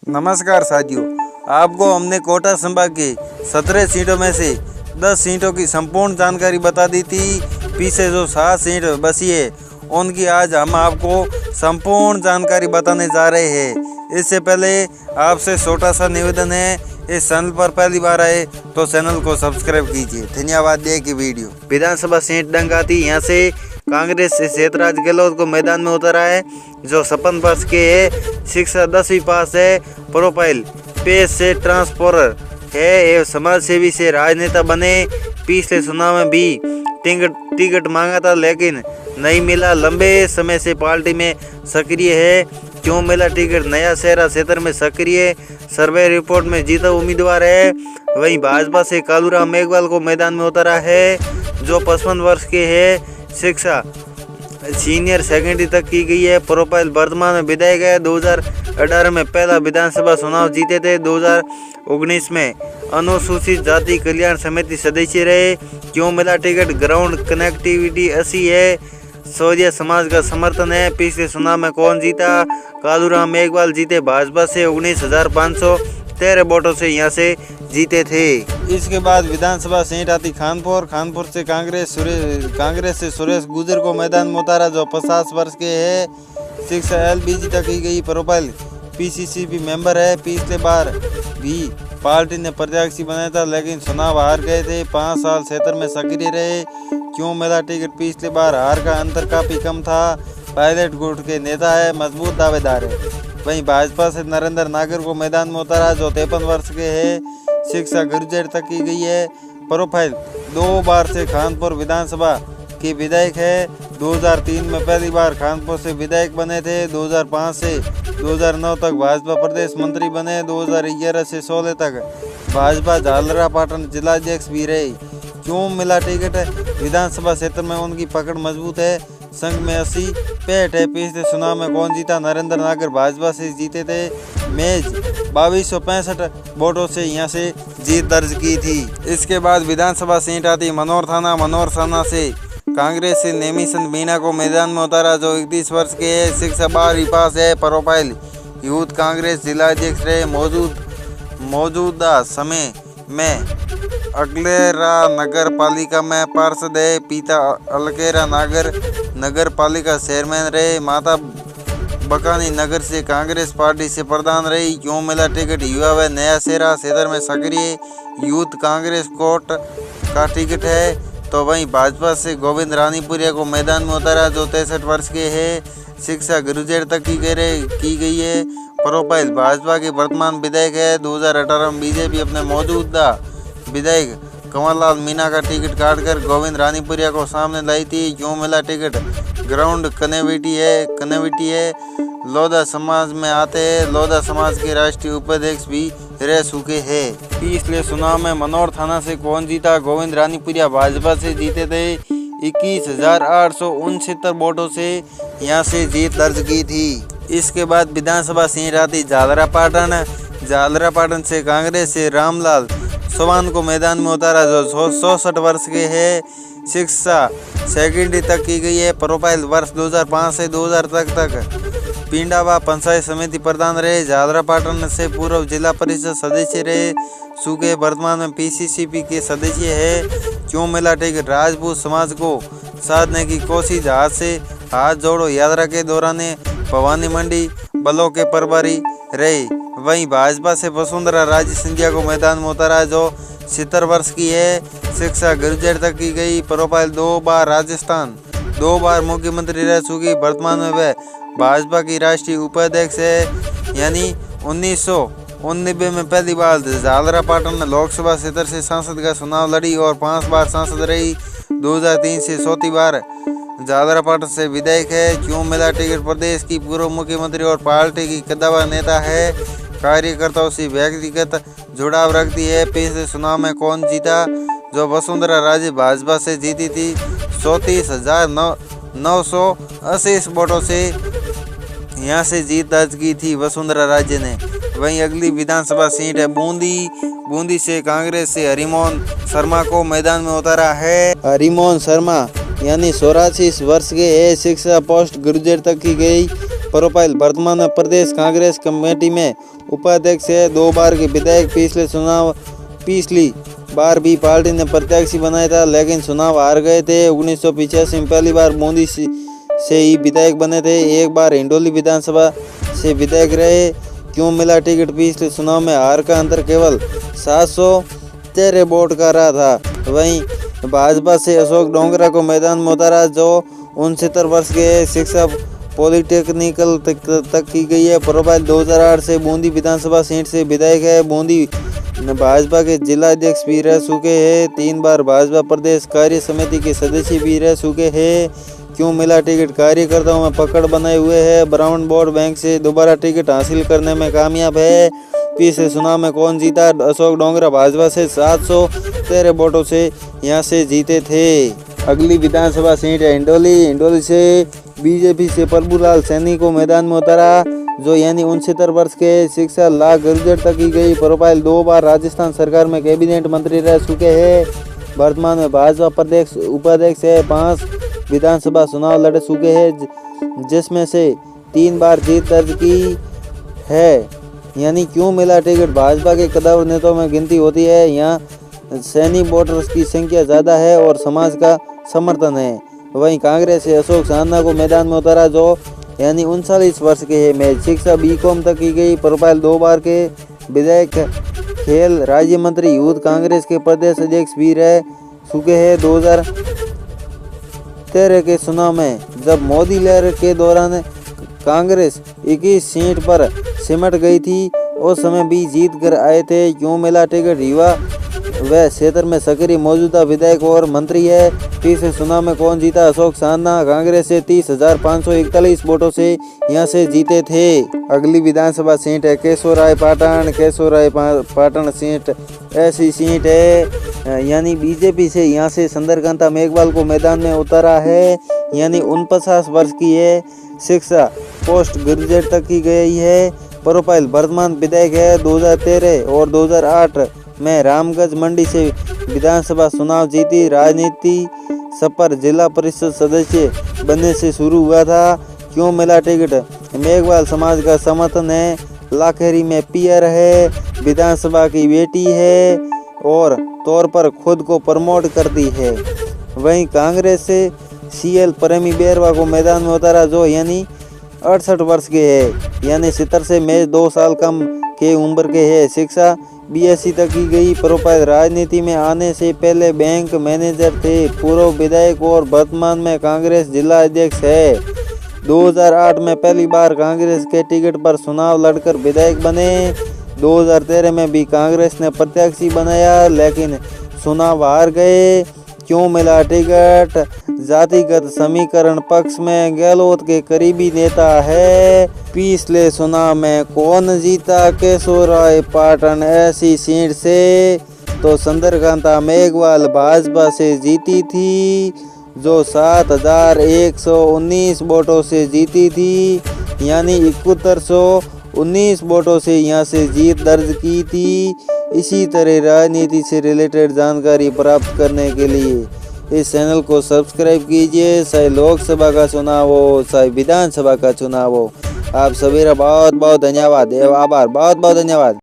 नमस्कार साथियों, आपको हमने कोटा संभाग के 17 सीटों में से 10 सीटों की संपूर्ण जानकारी बता दी थी। पीछे जो 7 सीट बची है उनकी आज हम आपको संपूर्ण जानकारी बताने जा रहे हैं। इससे पहले आपसे छोटा सा निवेदन है, इस चैनल पर पहली बार आए तो चैनल को सब्सक्राइब कीजिए। धन्यवाद। देखिए वीडियो। विधानसभा सीट डंगाती, यहाँ से कांग्रेस से क्षेत्रराज गहलोत को मैदान में उतारा है, जो 56 वर्ष के है, शिक्षा 10वीं पास है, प्रोफाइल पेश से ट्रांसपोरर है एवं समाज सेवी से राजनेता बने। पिछले चुनाव में भी टिकट मांगा था लेकिन नहीं मिला। लंबे समय से पार्टी में सक्रिय है। क्यों मिला टिकट? नया शहरा क्षेत्र में सक्रिय, सर्वे रिपोर्ट में जीता उम्मीदवार है। वहीं भाजपा से कालूराम मेघवाल को मैदान में उतारा है, जो 55 वर्ष के है, शिक्षा सीनियर सेकेंडरी तक की गई है, प्रोफाइल वर्तमान में विधायक है। 2018 में पहला विधानसभा चुनाव जीते थे। 2019 में अनुसूचित जाति कल्याण समिति सदस्य रहे। क्यों मिला टिकट? ग्राउंड कनेक्टिविटी 80 है, सौरिया समाज का समर्थन है। पिछले चुनाव में कौन जीता? कालूराम मेघवाल जीते, भाजपा से 19,513 वोटों से यहाँ से जीते थे। इसके बाद विधानसभा सीट आती खानपुर से कांग्रेस से सुरेश गुर्जर को मैदान में उतारा, जो 50 वर्ष के है, शिक्षा LBG तक की गई, प्रोफाइल PCCB मेंबर है। पिछले बार भी पार्टी ने प्रत्याशी बनाया था लेकिन चुनाव हार गए थे। 5 साल क्षेत्र में सक्रिय रहे। क्यों मिला टिकट? पिछले बार हार का अंतर काफी कम था। पायलट गुट के नेता है, मजबूत दावेदार है। वहीं भाजपा से नरेंद्र नागर को मैदान में उतारा, जो 53 वर्ष के है, शिक्षा गुर्जर तक की गई है, प्रोफाइल 2 बार से कानपुर विधानसभा के विधायक है। 2003 में पहली बार कानपुर से विधायक बने थे। 2005 से 2009 तक भाजपा प्रदेश मंत्री बने। 2011 से 16 तक भाजपा झालरापाटन जिलाध्यक्ष भी रहे। क्यों मिला टिकट? विधानसभा क्षेत्र में उनकी पकड़ मजबूत है, संघ में 80 पेट है। पिछले चुनाव में कौन जीता? नरेंद्र नागर भाजपा से जीते थे। मेज 2265 वोटों से यहाँ से जीत दर्ज की थी। इसके बाद विधानसभा सीट आती मनोर थाना से कांग्रेस से नेमीचंद मीणा को मैदान में उतारा, जो 31 वर्ष के है, शिक्षा 12वीं पास है, प्रोफाइल यूथ कांग्रेस जिलाध्यक्ष रहे। मौजूदा समय में अकलेरा नगर पालिका में पार्षद है। पिता अलकेरा नगर पालिका चेयरमैन रहे। माता बकानी नगर से कांग्रेस पार्टी से प्रधान रही। क्यों मिला टिकट? युवा व नया शहरा क्षेत्र में सक्रिय, यूथ कांग्रेस कोट का टिकट है। तो वहीं भाजपा से गोविंद रानीपुरिया को मैदान में उतारा, जो 63 वर्ष के है, शिक्षा गुर्जर तक की गई है, प्रोफाइल भाजपा के वर्तमान विधायक है। 2018 में बीजेपी अपने मौजूदा विधायक कंवरलाल मीणा का टिकट काटकर गोविंद रानीपुरिया को सामने लाई थी। क्यों मिला टिकट? ग्राउंड कनेविटी है, लोधा समाज में आते हैं। लोधा समाज के राष्ट्रीय उपाध्यक्ष भी रह चुके हैं। पिछले चुनाव में मनोर थाना से कौन जीता? गोविंद रानीपुरिया भाजपा से जीते थे। 21,869 वोटों से यहाँ से जीत दर्ज की थी। इसके बाद विधानसभा सीट आती झालरापाटन से कांग्रेस से रामलाल चौहान को मैदान में उतारा, जो 64 वर्ष के है, शिक्षा सेकेंडरी तक की गई है, प्रोफाइल वर्ष 2005 से 2000 तक पिंडावा पंचायत समिति प्रधान रहे। झालरापाटन से पूर्व जिला परिषद सदस्य रहे। सूखे वर्तमान में PCCB के सदस्य है। क्यों मिला टिकट? राजपूत समाज को साधने की कोशिश, हाथ जोड़ो यात्रा के दौरान भवानी मंडी बलों के प्रभारी रहे। वहीं भाजपा से वसुंधरा राजे सिंधिया को मैदान में उतारा, जो 70 वर्ष की है, शिक्षा गुर्जर तक की गई, प्रोफाइल 2 बार राजस्थान 2 बार मुख्यमंत्री रह चुकी। वर्तमान में वह भाजपा की राष्ट्रीय उपाध्यक्ष है। यानी 1999 में पहली बार झालरापाटन लोकसभा क्षेत्र से सांसद का चुनाव लड़ी और 5 बार सांसद रही। 2003 से 4थी बार झालरापाटन से विधायक है। क्यों मिला टिकट? प्रदेश की पूर्व मुख्यमंत्री और पार्टी की कद्दावर नेता है। कार्यकर्ताओं से व्यक्तिगत जुड़ाव रखती है। पिछले चुनाव में कौन जीता? जो वसुंधरा राजे भाजपा से जीती थी। 34,980 वोटों से यहाँ से जीत दर्ज की थी वसुंधरा राजे ने। वहीं अगली विधानसभा सीट है बूंदी से कांग्रेस से हरिमोहन शर्मा को मैदान में उतारा है। हरिमोहन शर्मा यानी 84 वर्ष के है, शिक्षा पोस्ट ग्रेजुएट तक की गई, प्रोफाइल वर्तमान में प्रदेश कांग्रेस कमेटी में उपाध्यक्ष है। 2 बार के विधायक। पिछली बार भी पार्टी ने प्रत्याशी बनाया था लेकिन चुनाव हार गए थे। 1985 में पहली बार बूंदी से ही विधायक बने थे। एक बार हिंडोली विधानसभा से विधायक रहे। क्यों मिला टिकट? पिछले चुनाव में हार का अंतर केवल 713 वोट का रहा था। वहीं भाजपा से अशोक डोंगरा को मैदान में उतारा जो 69 वर्ष के हैं। शिक्षा पॉलिटेक्निकल तक की गई है। प्रोफाइल 2008 से बूंदी विधानसभा सीट से विधायक है। बूंदी भाजपा के जिला अध्यक्ष भी रह चुके हैं। 3 बार भाजपा प्रदेश कार्य समिति के सदस्य भी रह चुके हैं। क्यों मिला टिकट? कार्यकर्ताओं में पकड़ बनाए हुए है। ब्राह्मण वोट बैंक से दोबारा टिकट हासिल करने में कामयाब है। पिछले चुनाव में कौन जीता? अशोक डोंगरा भाजपा से 713 वोटों से यहां से जीते थे। अगली विधानसभा सीट है हिंडोली से बीजेपी से प्रभुलाल सैनी को मैदान में उतारा जो यानी 69 वर्ष के। शिक्षा लाख ग्रेजुएट तक की गई। प्रोफाइल 2 बार राजस्थान सरकार में कैबिनेट मंत्री रह चुके हैं। वर्तमान में भाजपा प्रदेश उपाध्यक्ष है। 5 विधानसभा चुनाव लड़ चुके हैं जिसमें से 3 बार जीत दर्ज की है। यानी क्यों मिला टिकट? भाजपा के कद्दावर नेताओं में गिनती होती है। यहाँ सैनी वोटर्स की संख्या ज़्यादा है और समाज का समर्थन है। वहीं कांग्रेस से अशोक चांदना को मैदान में उतारा जो यानी 39 वर्ष के है। शिक्षा बीकॉम तक की गई। प्रोफाइल 2 बार के विधायक। खेल राज्य मंत्री यूथ कांग्रेस के प्रदेश अध्यक्ष भी रह चुके हैं। 2013 के चुनाव में जब मोदी लहर के दौरान कांग्रेस 21 सीट पर सिमट गई थी उस समय भी जीत कर आए थे। क्यों मिला टिकट? युवा व क्षेत्र में सक्रिय मौजूदा विधायक और मंत्री है। पिछले चुनाव में कौन जीता? अशोक चांदना कांग्रेस से 30,541 वोटों से यहां से जीते थे। अगली विधानसभा सीट है केशवरायपाटन सीट ऐसी सीट है यानी बीजेपी से यहां से चंद्रकांता मेघवाल को मैदान में उतारा है। यानी 49 वर्ष की है। शिक्षा पोस्ट ग्रेजुएट तक की गई है। प्रोफाइल वर्तमान विधायक है। 2013 और 2008 में रामगंज मंडी से विधानसभा चुनाव जीती। राजनीति सफर जिला परिषद सदस्य बनने से शुरू हुआ था। क्यों मिला टिकट? मेघवाल समाज का समर्थन है। लाखेरी में पीआर है। विधानसभा की बेटी है और तौर पर खुद को प्रमोट करती है। वहीं कांग्रेस से सीएल प्रेमी बेरवा को मैदान में उतारा जो यानी 68 वर्ष के है। यानी 70 से में 2 साल कम के उम्र के है। शिक्षा बीएससी तक की गई। प्रोफाइल राजनीति में आने से पहले बैंक मैनेजर थे। पूर्व विधायक और वर्तमान में कांग्रेस जिला अध्यक्ष है। 2008 में पहली बार कांग्रेस के टिकट पर चुनाव लड़कर विधायक बने। 2013 में भी कांग्रेस ने प्रत्याशी बनाया लेकिन चुनाव हार गए। क्यों मिला टिकट? जातिगत समीकरण पक्ष में गहलोत के करीबी नेता है। पिछले चुनाव में कौन जीता? केशवरायपाटन ऐसी सीट से तो चंद्रकांता मेघवाल भाजपा से जीती थी जो 7,119 वोटों से जीती थी। यानी 7119 वोटों से यहां से जीत दर्ज की थी। इसी तरह राजनीति से रिलेटेड जानकारी प्राप्त करने के लिए इस चैनल को सब्सक्राइब कीजिए। चाहे लोकसभा का चुनाव हो चाहे विधानसभा का चुनाव हो। आप सभी का बहुत बहुत धन्यवाद। आभार। बहुत बहुत धन्यवाद।